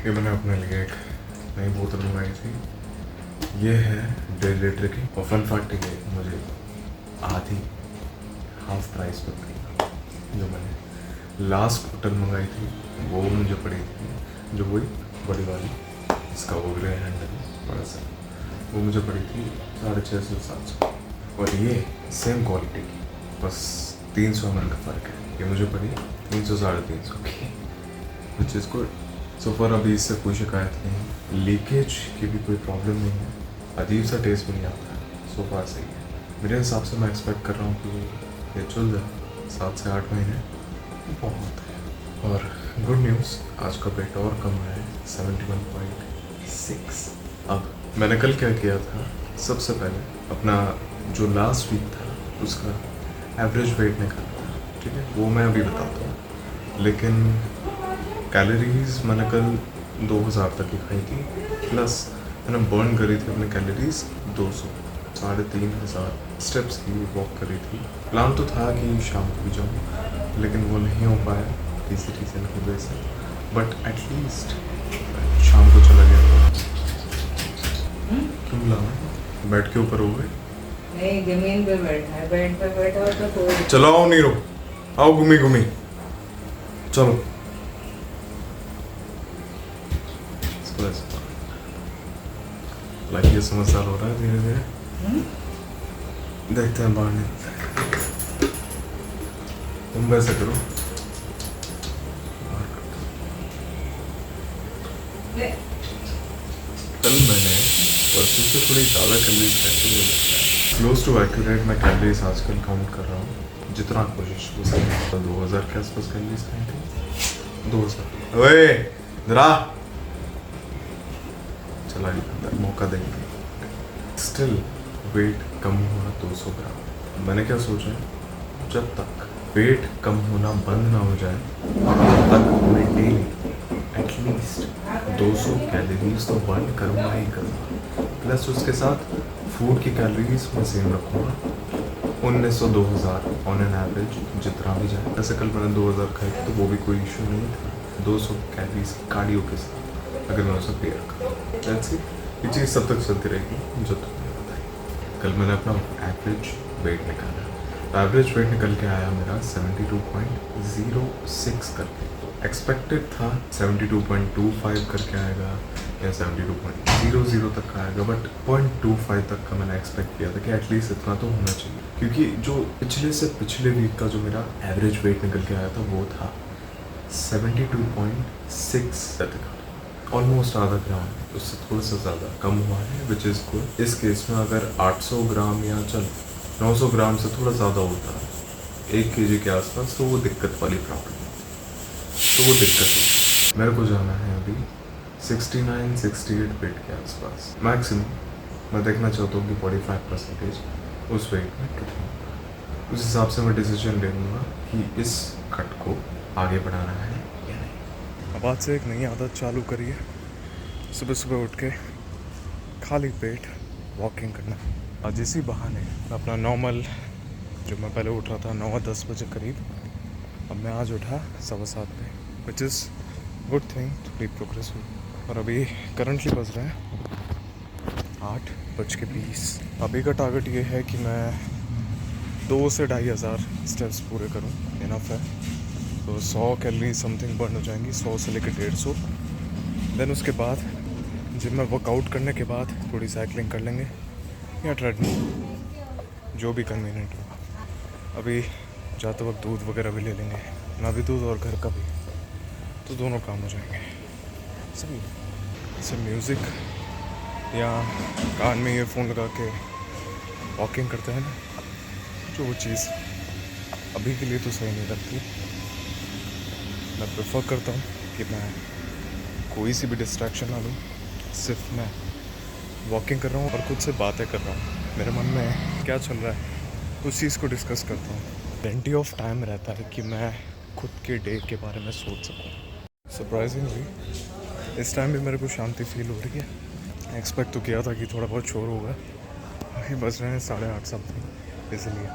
ये मैंने अपने लिए एक नई बोतल मंगाई थी। ये है 1.5 लीटर की और फन फैक्ट ये मुझे आधी हाफ प्राइस पर पड़ी। जो मैंने लास्ट बोतल मंगाई थी वो मुझे पड़ी थी, जो वही बड़ी वाली, इसका वो ग्रे हैंडल बड़ा सा, वो मुझे पड़ी थी 650-700। और ये सेम क्वालिटी की, बस 300 ml का फ़र्क है। ये मुझे पड़ी 300-350 की, which is good. So for अभी इससे कोई शिकायत नहीं, लीकेज की भी कोई प्रॉब्लम नहीं है, अजीब सा टेस्ट भी नहीं आता है। सो फार सही है मेरे हिसाब से। मैं एक्सपेक्ट कर रहा हूँ कि ये चल जाए 7 से 8 महीने, बहुत है। और गुड न्यूज़, आज का वेट और कम है 71.6। अब मैंने कल क्या किया था, सबसे पहले अपना जो लास्ट वीक था उसका एवरेज वेट निकाला था, ठीक है, वो मैं अभी बताता हूँ। लेकिन कैलोरीज मैंने कल 2000 तक की खाई थी, प्लस मैंने बर्न करी थी अपने कैलोरीज 200, 3500 स्टेप्स की वॉक करी थी। प्लान तो था कि शाम को भी जाऊँ, लेकिन वो नहीं हो पाया किसी रीज़न की वजह से, बट एटलीस्ट शाम को चला गया। क्यों बुलाना, बेड के ऊपर हो गए? नहीं, जमीन पे बैठा है, बेड पे बैठा हो तो कोई। चलो आओ नीरो, आओ घूमी घूमी, चलो। लाइक ये समझदार हो रहा है धीरे धीरे, देखते हैं बाहर निकलते हैं। तुम वैसे करो, कल मैंने परसों से थोड़ी ज़्यादा कैलोरीज खाई मुझे लगता है। क्लोज टू एक्यूरेट मैं कैलोरीज आजकल काउंट कर रहा हूँ, जितना कोशिश हो सके। तो 2000 के आसपास कैलोरीज खाई थी। 2000। ओए जरा चला अंदर, मौका देंगे। स्टिल वेट कम हुआ 200 ग्राम। मैंने क्या सोचा, जब तक वेट कम होना बंद ना हो जाए तब तक मैं डेली एटलीस्ट 200 कैलोरीज तो बर्न करूँगा ही करूँगा, प्लस उसके साथ फूड की कैलोरीज मैं सेम रखूँगा 1900-2000 ऑन एन एवरेज, जितना भी जाए। वैसे कल मैंने 2000 खाई थी तो वो भी कोई इशू नहीं था, 200 कैलोरीज कार्डियो के साथ अगर मैं उसे पे रखा। That's it. ये चीज़ सब तक चलती रहेगी जो तुमने बताई। कल मैंने अपना एवरेज वेट निकाला, एवरेज वेट निकल के आया मेरा 72.06 करके। एक्सपेक्टेड था 72.25 करके आएगा या 72.00 तक आएगा, बट 0.25 तक का मैंने एक्सपेक्ट किया था कि एटलीस्ट इतना तो होना चाहिए, क्योंकि जो पिछले से पिछले वीक का जो मेरा एवरेज वेट निकल के आया था वो था 72.6 तक, ऑलमोस्ट आधा ग्राम, उससे थोड़ा सा ज़्यादा कम हुआ है, विच इज़ गुड। इस केस में अगर 800 ग्राम या चल 900 ग्राम से थोड़ा ज़्यादा होता है 1 kg के आसपास, तो वो दिक्कत वाली प्रॉब्लम होती, तो वो दिक्कत है। मेरे को जाना है अभी 69-68 वेट के आसपास मैक्सिमम। मैं देखना चाहता हूँ कि 45% उस वेट में कितना, उस हिसाब से मैं डिसीजन ले लूँगा कि इस कट को आगे बढ़ाना है या नहीं। अब आज से एक नई आदत चालू करिए, सुबह सुबह उठ के खाली पेट वॉकिंग करना। आज इसी बहाने मैं अपना नॉर्मल, जो मैं पहले उठ रहा था 9-10 बजे करीब, अब मैं आज उठा 7:15 पे, विच इज़ गुड थिंग, थोड़ी प्रोग्रेस हुई। और अभी करंटली बज रहे हैं 8:20। अभी का टारगेट ये है कि मैं 2 से 2,500 स्टेप्स पूरे करूं, इनफ है। तो 100 कैलोरी समथिंग बर्न हो जाएंगी, 100 से लेकर 150। देन उसके बाद जिम में वर्कआउट करने के बाद थोड़ी साइकिलिंग कर लेंगे या ट्रेडमिल, जो भी कन्वीनियंट हो। अभी जाते वक्त दूध वगैरह भी ले लेंगे, ना भी दूध और घर का भी, तो दोनों काम हो जाएंगे। सही ऐसे म्यूज़िक या कान में ईयरफोन लगा के वॉकिंग करते हैं ना, जो वो चीज़ अभी के लिए तो सही नहीं लगती। मैं प्रेफर करता हूँ कि मैं कोई सी भी डिस्ट्रैक्शन ना लूँ, सिर्फ मैं वॉकिंग कर रहा हूँ और खुद से बातें कर रहा हूँ, मेरे मन में क्या चल रहा है उस चीज़ को डिस्कस करता हूँ। प्लेंटी ऑफ टाइम रहता है कि मैं खुद के डे के बारे में सोच सकूँ। सरप्राइजिंगली इस टाइम भी मेरे को शांति फील हो रही है। एक्सपेक्ट तो किया था कि थोड़ा बहुत शोर होगा, अभी बज रहे हैं 8:30 समथिंग, इसलिए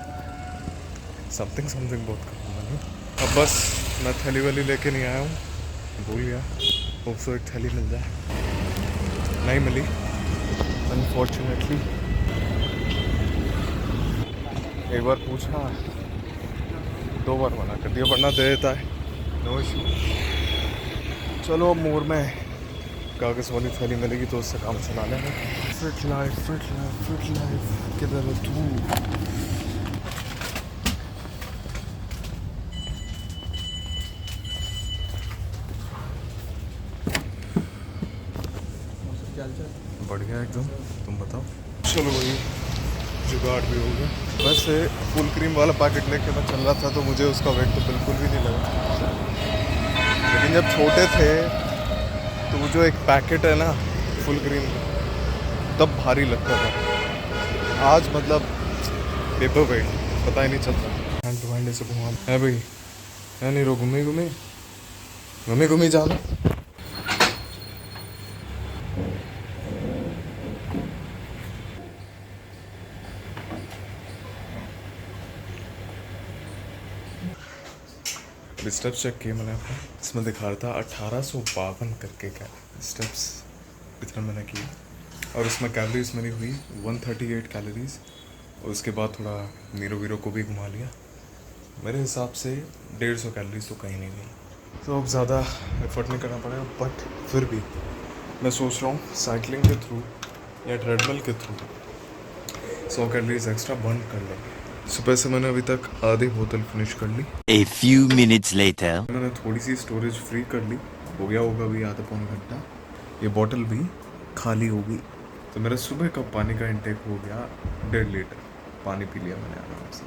समथिंग बहुत कम नहीं। अब बस मैं थैली वाली लेके नहीं आया हूँ, भूल गया, होप सो एक थैली मिल जाए। नहीं मिली अनफॉर्चुनेटली। एक बार पूछा, 2 बार मना कर दिया, वरना दे देता है, नो इशू। चलो अब मोर में कागज़ वाली थैली मिलेगी तो उससे काम चला लेंगे। Fit life, fit life, fit life, किधर है तू? बढ़िया एकदम, तुम बताओ। चलो भाई, जुगाड़ भी हो गया। वैसे फुल क्रीम वाला पैकेट लेके मैं चल रहा था तो मुझे उसका वेट तो बिल्कुल भी नहीं लगा, लेकिन जब छोटे थे तो वो जो एक पैकेट है ना फुल क्रीम का, तब भारी लगता था। आज मतलब पेपर वेट, पता ही नहीं चलता। हैंड टू हैंड ऐसे घुमा है भाई, है नहीं रो, घूमी घूमी घूमी घूमी जाना। स्टेप्स चेक किए मैंने आपको, इसमें दिखा रहा था 1852 करके क्या स्टेप्स इतना मैंने किए, और उसमें कैलोरीज मेरी हुई 138 कैलोरीज। और उसके बाद थोड़ा नीरो वीरो को भी घुमा लिया, मेरे हिसाब से 150 कैलोरीज तो कहीं नहीं गई। तो अब ज़्यादा एफर्ट नहीं करना पड़ेगा, बट फिर भी मैं सोच रहा हूँ साइकिलिंग के थ्रू या ट्रेडमिल के थ्रू 100 कैलोरीज एक्स्ट्रा बर्न कर लेंगे। सुबह से मैंने अभी तक आधी बोतल फिनिश कर ली। A few minutes later. मैंने थोड़ी सी स्टोरेज फ्री कर ली, हो गया होगा भी आधा पौन घंटा। ये बोतल भी खाली होगी, तो मेरा सुबह का पानी का इंटेक हो गया 1.5 लीटर पानी पी लिया मैंने आराम से।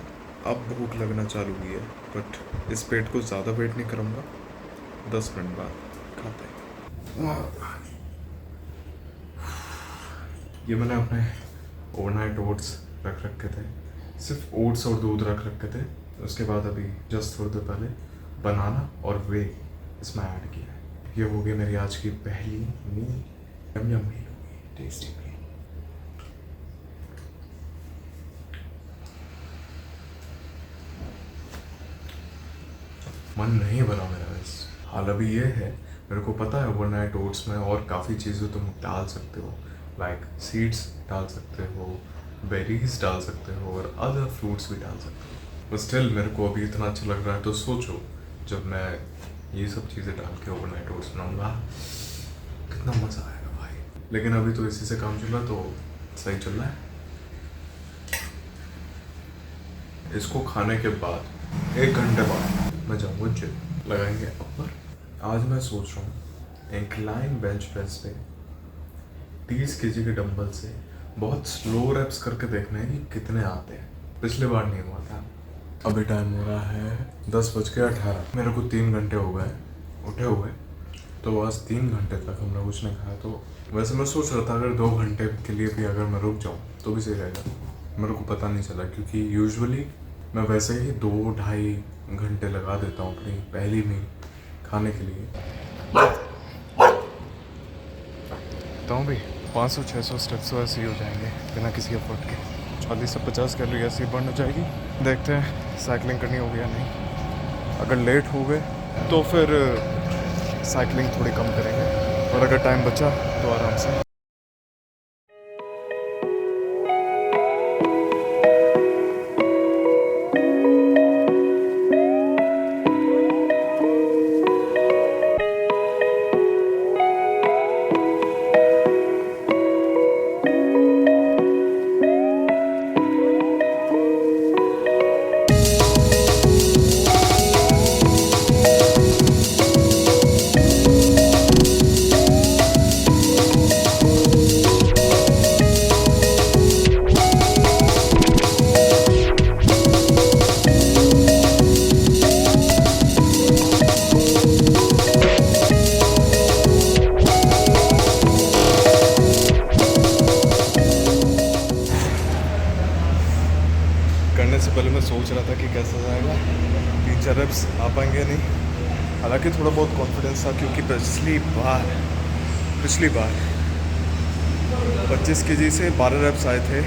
अब भूख लगना चालू हुई है, बट इस पेट को ज़्यादा वेट नहीं करूँगा, 10 मिनट बाद खाते हैं। ये मैंने अपने ओवरनाइट ओट्स रख रखे थे, सिर्फ ओट्स और दूध रख रखे थे। उसके बाद अभी जस्ट थोड़ी देर पहले बनाना और वे इसमें ऐड किया है। ये हो गई मेरी आज की पहली मील, यम यम मील होगी, टेस्टी मील। मन नहीं बना मेरा वैसे। हाल अभी ये है, मेरे को पता है ओवरनाइट ओट्स में और काफ़ी चीज़ें तुम डाल सकते हो, लाइक सीड्स डाल सकते हो, बेरीज डाल सकते हो और अदर फ्रूट्स भी डाल सकते हो। बट स्टिल मेरे को अभी इतना अच्छा लग रहा है, तो सोचो जब मैं ये सब चीज़ें डाल के ओवरनाइट ओट्स बनाऊंगा कितना मज़ा आएगा भाई। लेकिन अभी तो इसी से काम चल रहा है, तो सही चल रहा है। इसको खाने के बाद 1 घंटे बाद मैं जाऊँगा जिम, लगाएंगे अपर। आज मैं सोच रहा हूँ इंक्लाइन बेंच प्रेस पे 30 kg के डंबल से बहुत स्लो रेप्स करके देखना है कि कितने आते हैं। पिछले बार नहीं हुआ था। अभी टाइम हो रहा है 10:18। मेरे को 3 घंटे हो गए उठे हुए, तो आज 3 घंटे तक हमने कुछ नहीं खाया। तो वैसे मैं सोच रहा था अगर 2 घंटे के लिए भी अगर मैं रुक जाऊँ तो भी सही रहेगा। मेरे को पता नहीं चला, क्योंकि यूजुअली मैं वैसे ही 2-2.5 घंटे लगा देता हूँ अपनी पहली मील खाने के लिए। बताऊँ भी 500-600 स्टेप्स तो ऐसे ही हो जाएंगे बिना किसी एफर्ट के। 40 से 50 कैलोरी ऐसे ही बर्न हो जाएगी। देखते हैं साइकिलिंग करनी होगी या नहीं। अगर लेट हो गए तो फिर साइकिलिंग थोड़ी कम करेंगे, और अगर टाइम बचा तो आराम से। करने से पहले मैं सोच रहा था कि कैसा जाएगा, 3-4 रेप्स आ पाएंगे नहीं। हालांकि थोड़ा बहुत कॉन्फिडेंस था, क्योंकि पिछली बार 25 kg से 12 रेप्स आए थे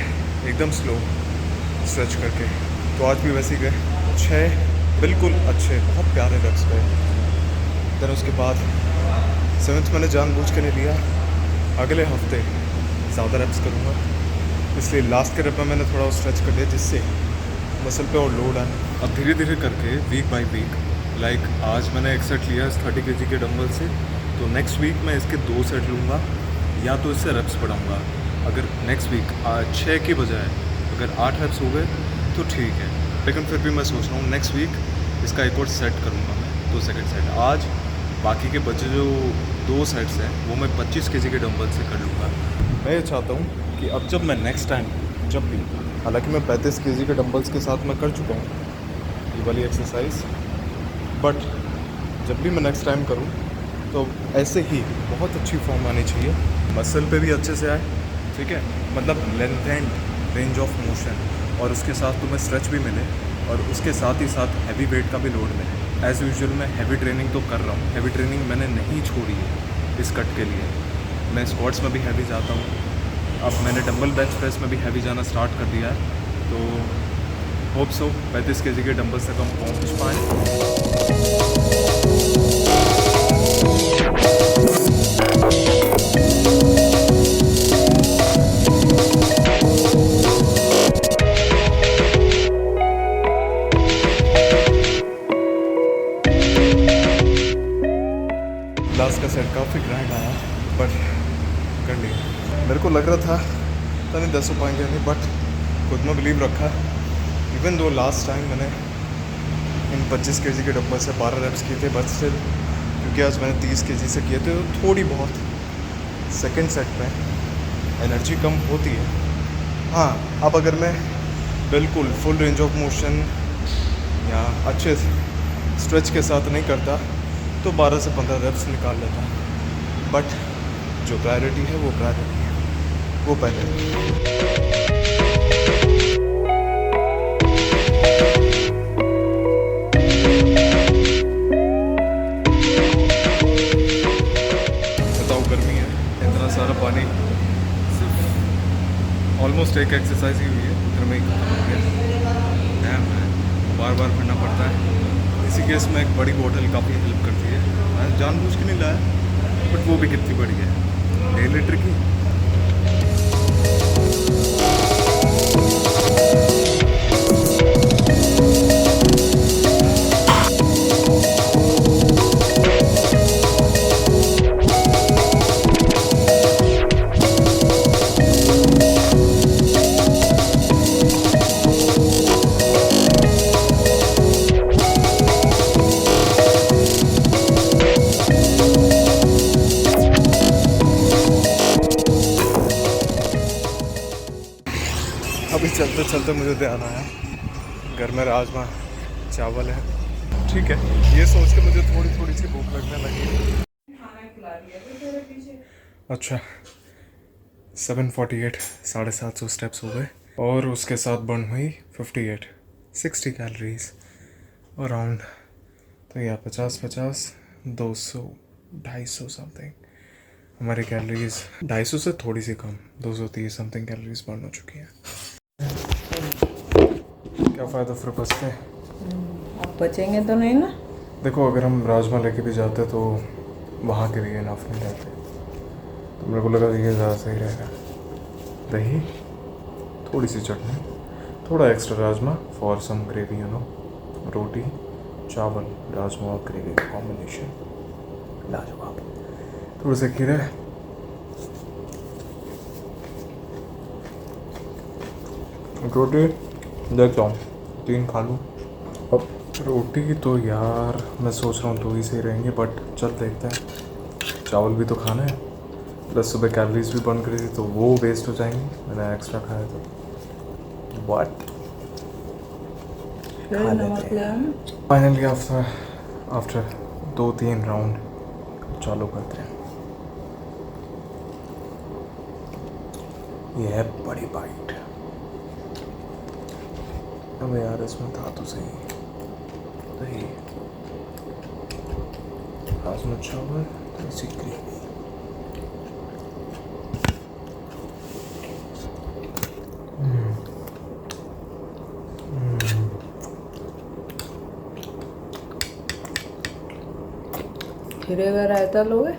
एकदम स्लो स्ट्रेच करके। तो आज भी वैसे ही गए 6 बिल्कुल अच्छे बहुत प्यारे रेप्स गए। देन उसके बाद 7th मैंने जानबूझ के नहीं लिया, अगले हफ्ते ज़्यादा रेप्स करूँगा, इसलिए लास्ट के रेप में मैंने थोड़ा स्ट्रेच कर दिया जिससे मसल पे और लोड आए। अब धीरे धीरे करके वीक बाय वीक, लाइक आज मैंने एक सेट लिया 30 kg के डंबल से, तो नेक्स्ट वीक मैं इसके 2 सेट लूँगा या तो इससे रेप्स बढ़ाऊँगा। अगर नेक्स्ट वीक 6 की बजाय अगर 8 रेप्स हो गए तो ठीक है, लेकिन फिर भी मैं सोच रहा हूँ नेक्स्ट वीक इसका एक और सेट करूँगा मैं, तो सेकंड सेट। आज बाकी के बचे जो 2 सेट्स हैं वो मैं 25 kg के डंबल से कर लूँगा। मैं ये चाहता हूँ कि अब जब मैं नेक्स्ट टाइम जब भी, हालांकि मैं 35 kg के डंबल्स के साथ मैं कर चुका हूँ ये वाली एक्सरसाइज, बट जब भी मैं नेक्स्ट टाइम करूँ तो ऐसे ही बहुत अच्छी फॉर्म आनी चाहिए, मसल पे भी अच्छे से आए, ठीक है, मतलब length and range of motion, और उसके साथ तुम्हें स्ट्रेच भी मिले, और उसके साथ ही साथ हैवी वेट का भी लोड मिले। एज़ यूजुअल मैं हैवी ट्रेनिंग तो कर रहा हूँ, हैवी ट्रेनिंग मैंने नहीं छोड़ी है इस कट के लिए। मैं स्क्वाट्स में भी हैवी जाता हूँ, अब मैंने डंबल बेंच प्रेस में भी हैवी जाना स्टार्ट कर दिया है, तो होप सो 35 kg के डंबल से कम पहुँच पाएँ। लास्ट का सेट काफ़ी ग्रैंड आया, बट कर लिया। मेरे को लग रहा था पता नहीं 10 हो पाएंगे नहीं, बट खुद में बिलीव रखा। इवन दो लास्ट टाइम मैंने इन 25 kg के डंबल से 12 रेप्स किए थे, बट स्टिल क्योंकि आज मैंने 30 kg से किए थे तो थोड़ी बहुत सेकंड सेट में एनर्जी कम होती है। हाँ, अब अगर मैं बिल्कुल फुल रेंज ऑफ मोशन या अच्छे स्ट्रेच के साथ नहीं करता तो 12 से 15 रेप्स निकाल लेता, बट जो प्रायोरिटी है वो प्रायोरिटी है, वो पहले। बताओ, गर्मी है, इतना सारा पानी सिर्फ ऑलमोस्ट एक एक्सरसाइज ही हुई है, उधर में ही खत्म हो गया। बार बार करना पड़ता है, इसी केस में एक बड़ी बोतल काफ़ी हेल्प करती है। मैं जानबूझ के नहीं लाया, बट वो भी कितनी बड़ी है, 1.5 लीटर की। अभी चलते चलते मुझे ध्यान आया घर में राजमा चावल है, ठीक है, ये सोच के मुझे थोड़ी थोड़ी सी भूख लगने लगी। अच्छा, 748 750 स्टेप्स हो गए, और उसके साथ बर्न हुई 60 कैलोरीज अराउंड। तो यह 50 200 250 समथिंग हमारी कैलोरीज, 250 से थोड़ी सी कम 230 समथिंग कैलोरीज बर्न हो चुकी हैं। क्या फ़ायदा फिर बस के, अब बचेंगे तो नहीं ना। देखो अगर हम राजमा लेके भी जाते तो वहाँ के भी इनफ नहीं रहते, तो मेरे को लगा ये ज़्यादा सही रहेगा। दही, थोड़ी सी चटनी, थोड़ा extra rajma for some gravy, you know, रोटी, चावल, राजमा और ग्रेवी का कॉम्बिनेशन लाजवाब, थोड़े से खीरे, रोटी देखता हूँ 3 खा लूँ। अब रोटी तो यार मैं सोच रहा हूँ 2 ही सही रहेंगे, बट चल देखते हैं, चावल भी तो खाना है, प्लस सुबह कैलोरीज भी बर्न करी थी तो वो वेस्ट हो जाएंगी, मैंने एक्स्ट्रा खाया तो बट खा लेते हैं। फाइनली आफ्टर 2-3 राउंड चालू करते हैं। ये है बड़ी बाइट। अब यार इसमें था तो सही, दही, राजमा चावल, थोड़ी ग्रेवी, खीरे का रायता लोगे?